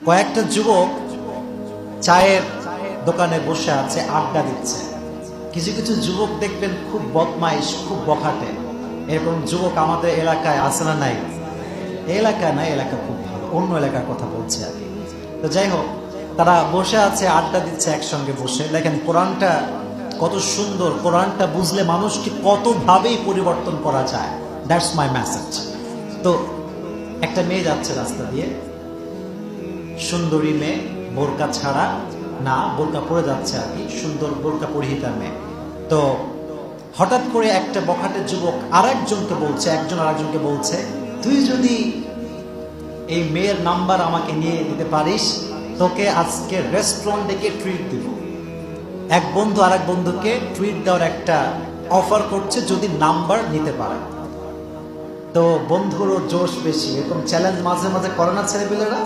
কয়েকটা যুবক চায়ের দোকানে বসে আছে, আড্ডা দিচ্ছে। কিছু কিছু যুবক দেখবেন খুব বদমাইশ, খুব বখাটে। এরকম যুবক আমাদের এলাকায় আছে না নাই? এলাকা না, এলাকা খুব ভালো, অন্য এলাকার কথা বলছে আর কি। তো যাই হোক, তারা বসে আছে, আড্ডা দিচ্ছে একসঙ্গে বসে। দেখেন কোরআনটা কত সুন্দর, কোরআনটা বুঝলে মানুষকে কতভাবেই পরিবর্তন করা যায়। That's my message. তো একটা মেয়ে যাচ্ছে রাস্তা দিয়ে, সুন্দরী মেয়ে, বোরকা ছাড়া, না বোরকা পরে যাচ্ছে আর কি, সুন্দর বোরকা পরিহিতা মেয়ে। তো হঠাৎ করে একটা বখাটের যুবক আরেকজনকে বলছে, একজন আরেকজনকে বলছে, তুই যদি এই মেয়ের নাম্বার আমাকে নিয়ে দিতে পারিস, তোকে আজকে রেস্টুরেন্ট ডেকে ট্রিট দিব। এক বন্ধু আরেক বন্ধুকে ট্রিট দেওয়ার একটা অফার করছে যদি নাম্বার নিতে পারে। তো বন্ধুরও জোশ বেশি, এরকম চ্যালেঞ্জ মাঝে মাঝে করে না ছেলেপেলেরা?